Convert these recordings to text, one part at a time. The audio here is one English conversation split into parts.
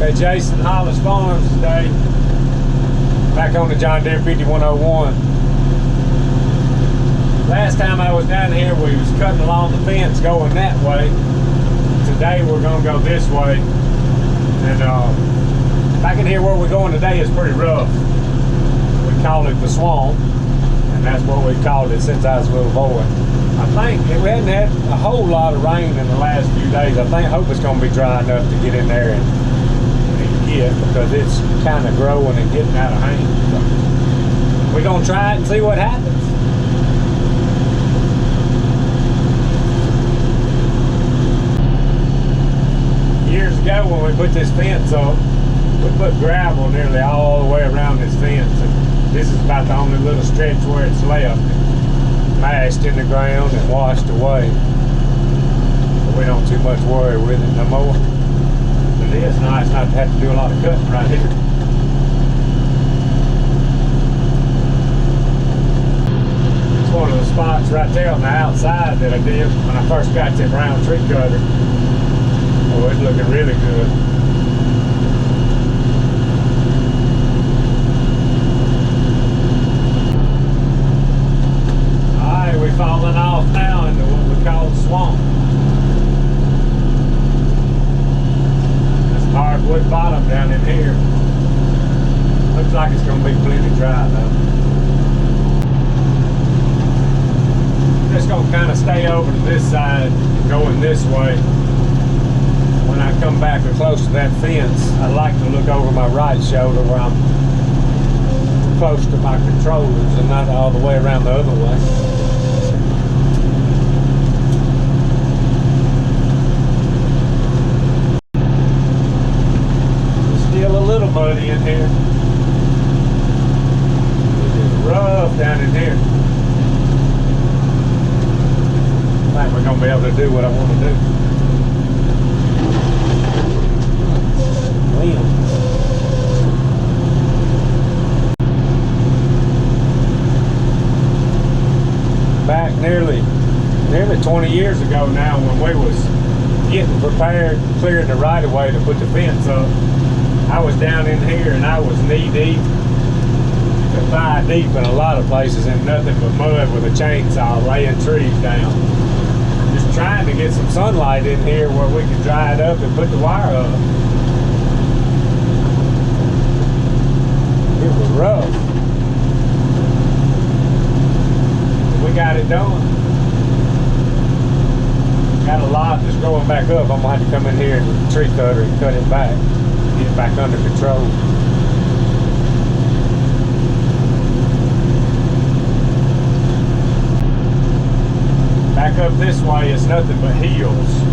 at Jason Hollis Farms today, back on the John Deere 5101. Last time I was down here, we was cutting along the fence going that way. Today we're gonna go this way. And back in here where we're going today is pretty rough. We call it the swamp, and that's what we called it since I was a little boy. I think we hadn't had a whole lot of rain in the last few days. I hope it's gonna be dry enough to get in there and get, because it's kind of growing and getting out of hand. So we're gonna try it and see what happens. Years ago when we put this fence up, we put gravel nearly all the way around this fence, and this is about the only little stretch where it's left. Mashed in the ground and washed away. But we don't too much worry with it no more. But it is nice not to have to do a lot of cutting right here. It's one of the spots right there on the outside that I did when I first got that round tree cutter. Oh, it's looking really good. We're falling off now into what we call the swamp. That's hardwood bottom down in here. Looks like it's going to be plenty dry though. Just going to kind of stay over to this side, going this way. When I come back close to that fence, I like to look over my right shoulder where I'm close to my controllers and not all the way around the other way. Muddy in here. It's rough down in here. I think we're gonna be able to do what I want to do. Back nearly 20 years ago now, when we was getting prepared, clearing the right of way to put the fence up, I was down in here and I was knee deep to thigh deep in a lot of places in nothing but mud with a chainsaw laying trees down. Just trying to get some sunlight in here where we could dry it up and put the wire up. It was rough. We got it done. Got a lot that's growing back up. I'm gonna have to come in here with the tree cutter and cut it back. Get it back under control. Back up this way, it's nothing but hills.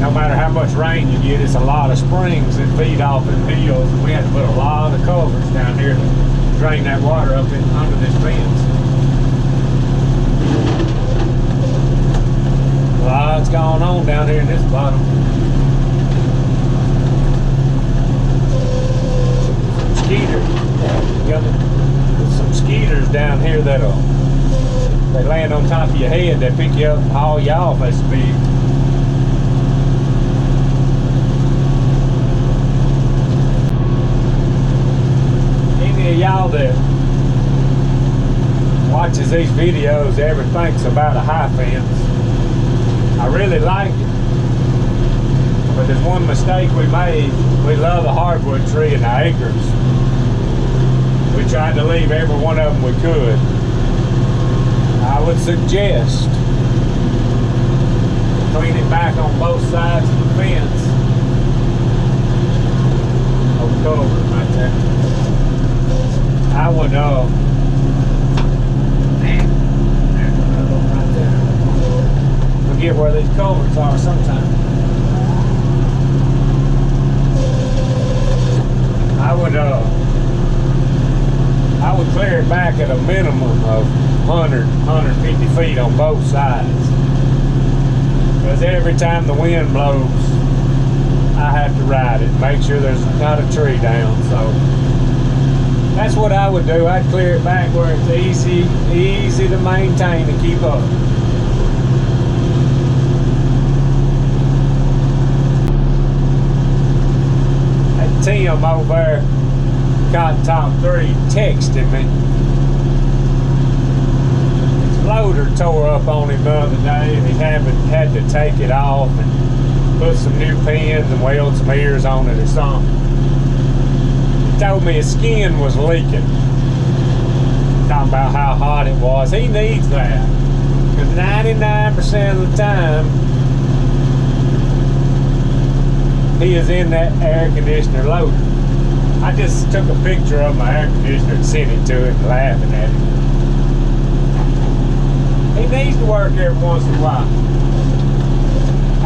No matter how much rain you get, it's a lot of springs that feed off them hills. We had to put a lot of culverts down here to drain that water up under this fence. A lot's going on down here in this bottom. There's some skeeters down here they land on top of your head. They pick you up and haul you off at speed. Any of y'all that watches these videos ever thinks about a high fence, I really like it. But there's one mistake we made. We love a hardwood tree in the acres. We tried to leave every one of them we could. I would suggest clean it back on both sides of the fence. Oh, cover right there. I would, right there. Forget where these culverts are sometimes. I would clear it back at a minimum of 150 feet on both sides. Because every time the wind blows, I have to ride it, make sure there's not a tree down. So that's what I would do. I'd clear it back where it's easy to maintain and keep up. Tim over there, Cotton Top 3, texting me. His loader tore up on him the other day, and he had to take it off and put some new pins and weld some ears on it or something. He told me his skin was leaking. Talking about how hot it was. He needs that. Because 99% of the time, he is in that air conditioner loader. I just took a picture of my air conditioner and sent it to him, laughing at him. He needs to work every once in a while.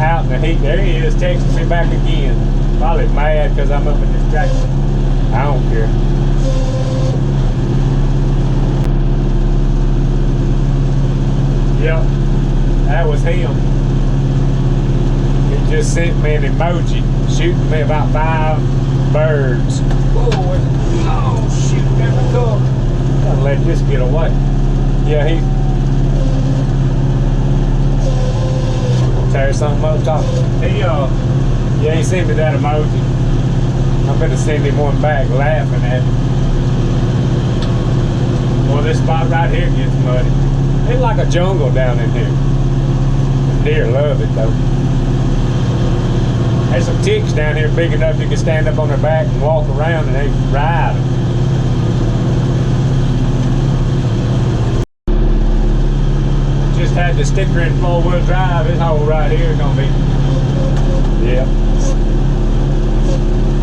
Out in the heat. There he is, texting me back again. Probably mad because I'm up in this tractor. I don't care. Yep, that was him. He just sent me an emoji, shooting me about 5 birds. Oh shoot, never cook. Gotta let this get away. Yeah, he tear something up top. He sent me that emoji. I'm gonna send him one back, laughing at him. Well, this spot right here gets muddy. It's like a jungle down in here. The deer love it though. There's some ticks down here big enough you can stand up on their back and walk around and they ride them. Just had the sticker in 4-wheel drive. This hole right here is gonna be, yeah.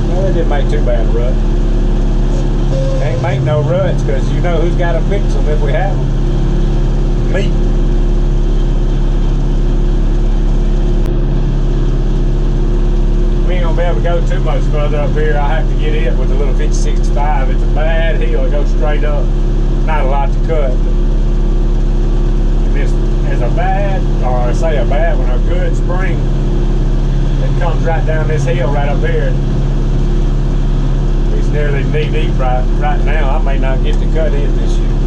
Well, it didn't make too bad a rut. Can't make no ruts because you know who's got to fix them if we have them. Me. We ain't gonna be able to go too much further up here. I have to get it with a little 5065. It's a bad hill. It goes straight up. Not a lot to cut. But this is a bad, or I say a bad one, a good spring. It comes right down this hill right up here. It's nearly knee deep right now. I may not get to cut it this year.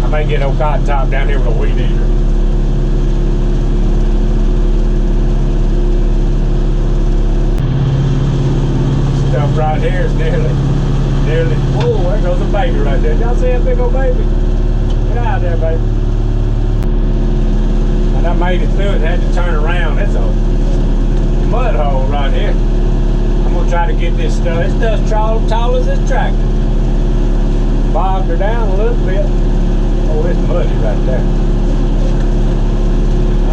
I may get no cotton top down here with a weed eater. Stuff right here is nearly, whoa, there goes a baby right there. Y'all see that big old baby? Get out of there, baby. And I made it through it and had to turn around. It's a mud hole right here. I'm gonna try to get this stuff. This stuff's tall as this tractor. Bogged her down a little bit. Oh, it's muddy right there.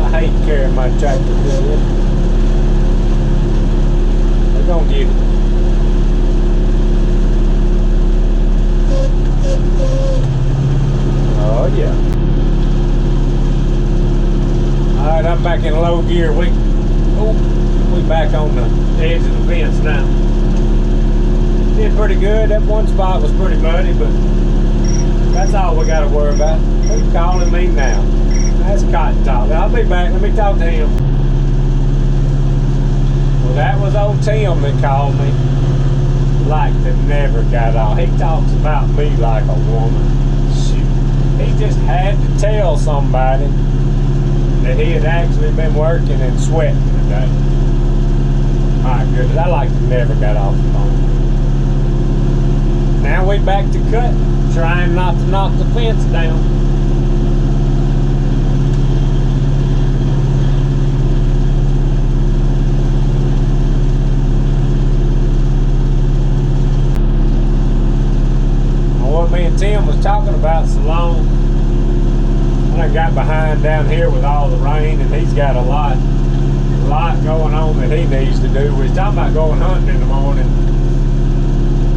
I hate carrying my tractor through this. We're gonna get it. Oh yeah. Alright, I'm back in low gear. We back on the edge of the fence now. Did pretty good. That one spot was pretty muddy, but that's all we got to worry about. He's calling me now. That's Cotton Top. I'll be back. Let me talk to him. Well, that was old Tim that called me. Like that never got off. He talks about me like a woman. Shoot. He just had to tell somebody that he had actually been working and sweating today. My goodness, I like to never got off the phone. Now we back to cut, trying not to knock the fence down. Well, what me and Tim was talking about so long, I got behind down here with all the rain, and he's got a lot going on that he needs to do. We're talking about going hunting in the morning.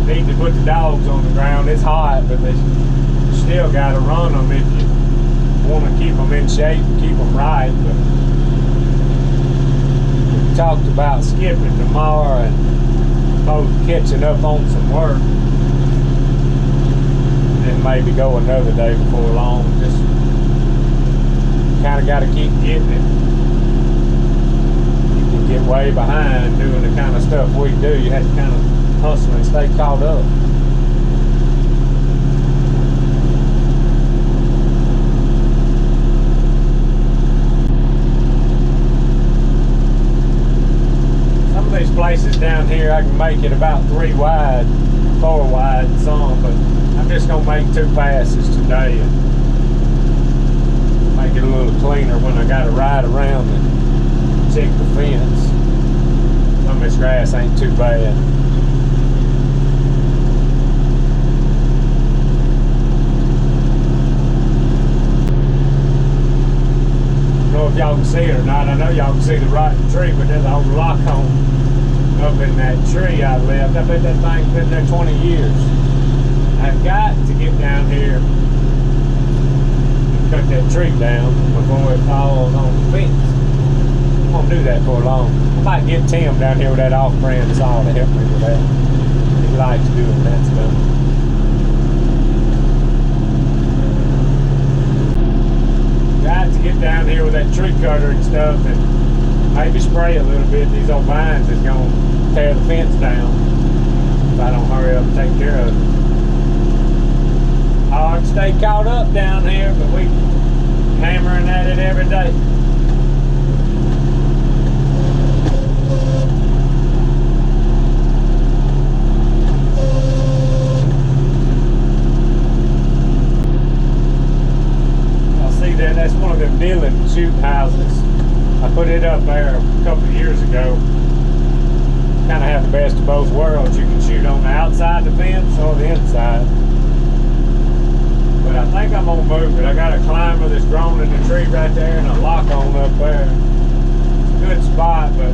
Need to put the dogs on the ground. It's hot, but they still got to run them if you want to keep them in shape and keep them right. But we talked about skipping tomorrow and both catching up on some work. And maybe go another day before long. Just kind of got to keep getting it. You can get way behind doing the kind of stuff we do. You have to kind of hustle and stay caught up. Some of these places down here I can make it about 3 wide, 4 wide, some, but I'm just gonna make 2 passes today and make it a little cleaner when I gotta ride around and check the fence. Some of this grass ain't too bad. I don't know if y'all can see it or not. I know y'all can see the rotten tree, but there's a whole lock on up in that tree I left. I bet that thing's been there 20 years. I've got to get down here and cut that tree down before it falls on the fence. I won't do that for long. I might get Tim down here with that off-brand saw to help me with that. He likes doing that stuff. Got to get down here with that tree cutter and stuff and maybe spray a little bit. These old vines is going to tear the fence down if I don't hurry up and take care of it. Hard to stay caught up down here, but we hammering at it every day. That's one of them Deere shooting houses. I put it up there a couple of years ago. Kind of have the best of both worlds. You can shoot on the outside of the fence or the inside. But I think I'm gonna move it. I got a climber that's grown in the tree right there and a lock on up there. It's a good spot, but I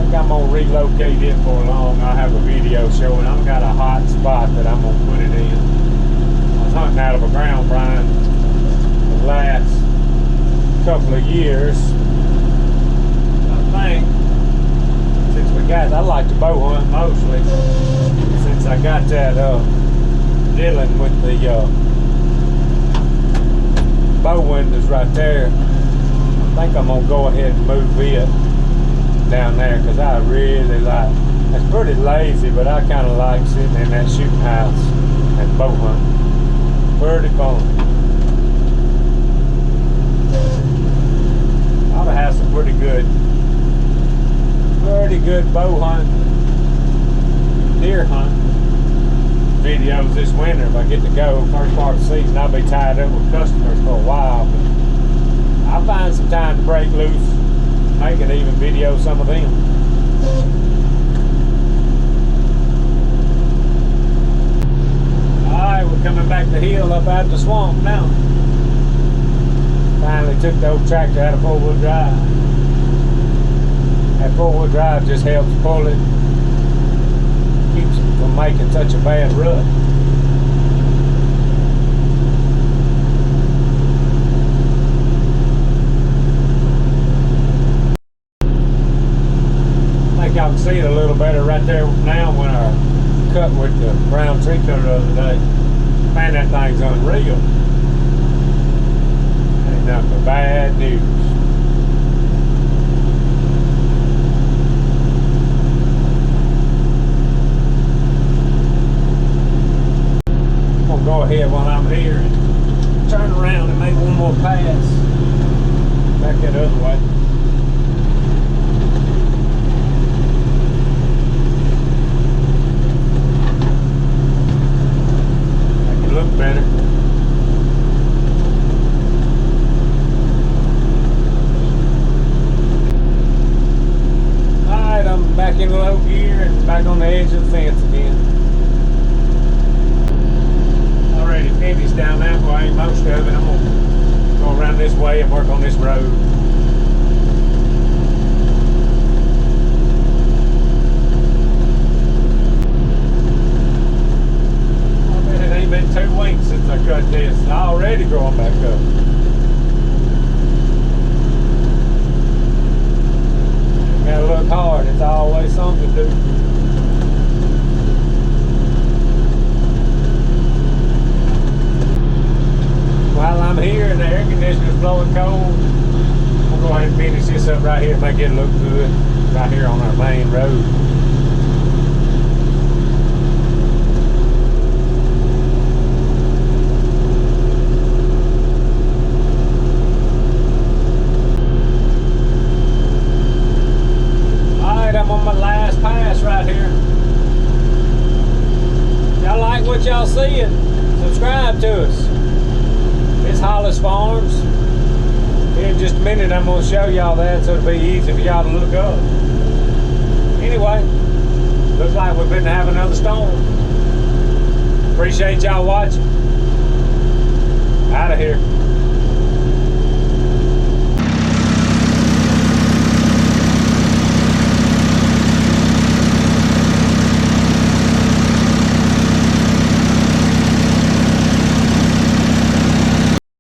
think I'm gonna relocate it for long. I'll have a video showing I've got a hot spot that I'm gonna put it in. I was hunting out of a ground blind last couple of years. I think since we got, I like to bow hunt mostly. Since I got that dealing with the bow windows right there, I think I'm gonna go ahead and move it down there because I really like. It's pretty lazy, but I kind of like sitting in that shooting house and bow hunting. Pretty fun. Ought to have some pretty good bow hunt, deer hunt videos this winter if I get to go. First part of the season I'll be tied up with customers for a while, but I'll find some time to break loose, make it even video some of them. Alright, we're coming back the hill up out the swamp now. Finally took the old tractor out of 4-wheel drive. That 4-wheel drive just helps pull it, keeps it from making such a bad rut. I think y'all can see it a little better right there now when I cut with the brown tree cutter the other day. Man, that thing's unreal. Nothing but bad news. I'm gonna go ahead while I'm here and turn around and make one more pass back that other way. Make it look better. Back in low gear and back on the edge of the fence again. Already finished down that way, most of it. I'm gonna go around this way and work on this road. I bet it ain't been 2 weeks since I cut this. It's already growing back up. Gotta look hard, it's always something to do. While I'm here and the air conditioner's blowing cold, we'll go ahead and finish this up right here and make it look good right here on our main road. out here. If y'all like what y'all seeing, subscribe to us. It's Hollis Farms. Here in just a minute, I'm going to show y'all that, so it'll be easy for y'all to look up. Anyway, looks like we've been having another storm. Appreciate y'all watching. Out of here.